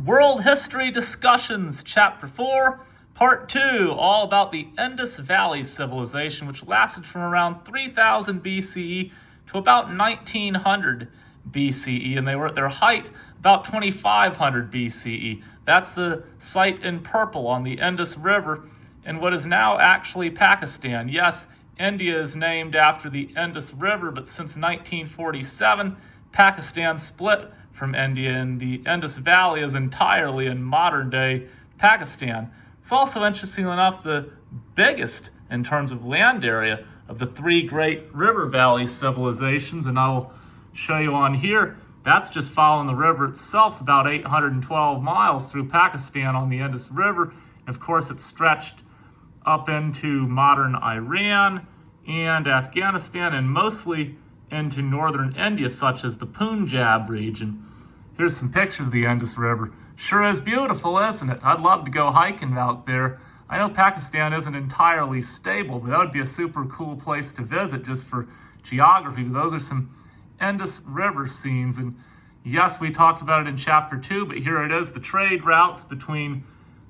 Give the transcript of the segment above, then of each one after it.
World History Discussions, Chapter 4, Part 2, all about the Indus Valley civilization, which lasted from around 3000 BCE to about 1900 BCE, and they were at their height about 2500 BCE. That's the site in purple on the Indus River in what is now actually Pakistan. Yes, India is named after the Indus River, but since 1947, Pakistan split from India, and the Indus Valley is entirely in modern-day Pakistan. It's also, interestingly enough, the biggest in terms of land area of the three great river valley civilizations, and I will show you on here. That's just following the river itself. It's about 812 miles through Pakistan on the Indus River. And of course, it's stretched up into modern Iran and Afghanistan, and mostly into northern India, such as the Punjab region. Here's some pictures of the Indus River. Sure is beautiful, isn't it? I'd love to go hiking out there. I know Pakistan isn't entirely stable, but that would be a super cool place to visit just for geography. But those are some Indus River scenes. And yes, we talked about it in Chapter 2, but here it is, the trade routes between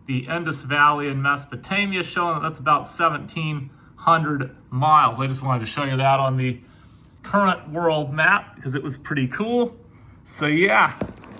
the Indus Valley and Mesopotamia, showing that that's about 1,700 miles. I just wanted to show you that on the current world map because it was pretty cool. So yeah,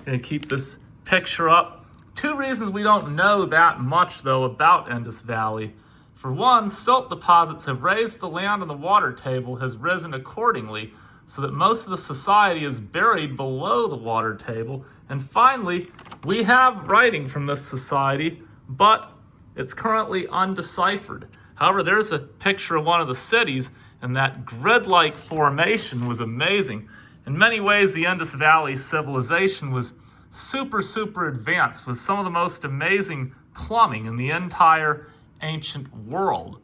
gonna keep this picture up. Two reasons we don't know that much though about Indus Valley. For one, silt deposits have raised the land and the water table has risen accordingly, so that most of the society is buried below the water table. And finally, we have writing from this society, but it's currently undeciphered. However, there's a picture of one of the cities, and that grid-like formation was amazing. In many ways, the Indus Valley civilization was super advanced with some of the most amazing plumbing in the entire ancient world.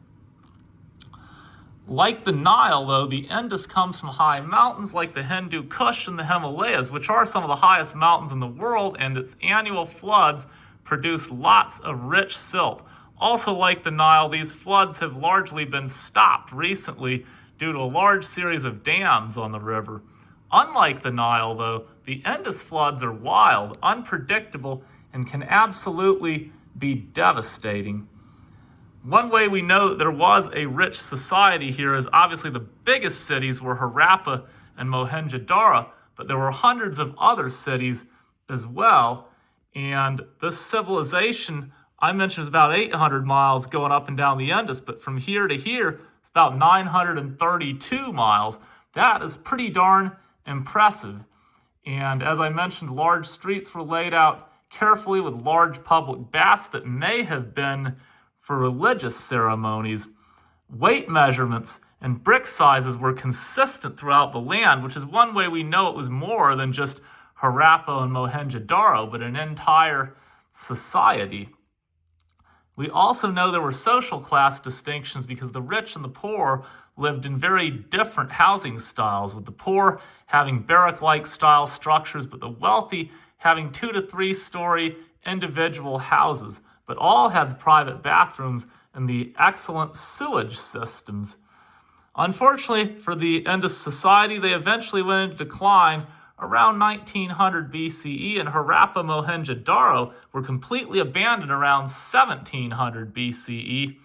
Like the Nile, though, the Indus comes from high mountains like the Hindu Kush and the Himalayas, which are some of the highest mountains in the world, and its annual floods produce lots of rich silt. Also, like the Nile, these floods have largely been stopped recently due to a large series of dams on the river. Unlike the Nile, though, the Indus floods are wild, unpredictable, and can absolutely be devastating. One way we know that there was a rich society here is obviously the biggest cities were Harappa and Mohenjo-daro, but there were hundreds of other cities as well. And this civilization, I mentioned, is about 800 miles going up and down the Indus, but from here to here, it's about 932 miles. That is pretty darn impressive. And as I mentioned, large streets were laid out carefully with large public baths that may have been for religious ceremonies. Weight measurements and brick sizes were consistent throughout the land, which is one way we know it was more than just Harappa and Mohenjo-daro, but an entire society. We also know there were social class distinctions because the rich and the poor lived in very different housing styles, with the poor having barrack-like style structures, but the wealthy having 2 to 3 story individual houses, but all had private bathrooms and the excellent sewage systems. Unfortunately for the Indus society, they eventually went into decline around 1900 BCE, and Harappa, Mohenjo-daro were completely abandoned around 1700 BCE.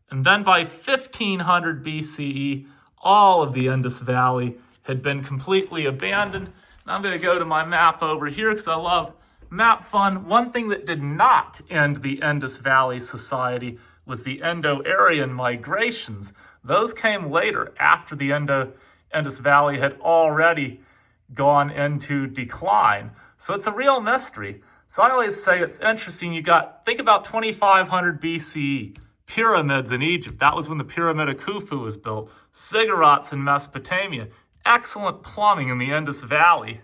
And then by 1500 BCE, all of the Indus Valley had been completely abandoned. And I'm going to go to my map over here because I love map fun. One thing that did not end the Indus Valley society was the Indo-Aryan migrations. Those came later, after the Indus Valley had already gone into decline. So it's a real mystery. So I always say it's interesting. Think about 2500 BCE, pyramids in Egypt. That was when the Pyramid of Khufu was built. Ziggurats in Mesopotamia. Excellent plumbing in the Indus Valley.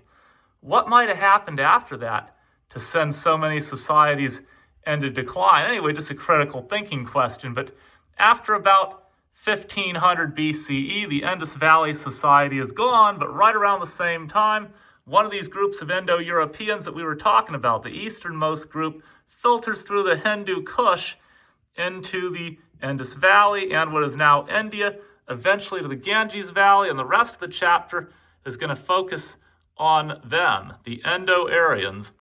What might have happened after that to send so many societies into decline? Anyway, just a critical thinking question. But after about 1500 BCE, the Indus Valley society is gone, but right around the same time, one of these groups of Indo-Europeans that we were talking about, the easternmost group, filters through the Hindu Kush into the Indus Valley and what is now India, eventually to the Ganges Valley, and the rest of the chapter is going to focus on them, the Indo-Aryans.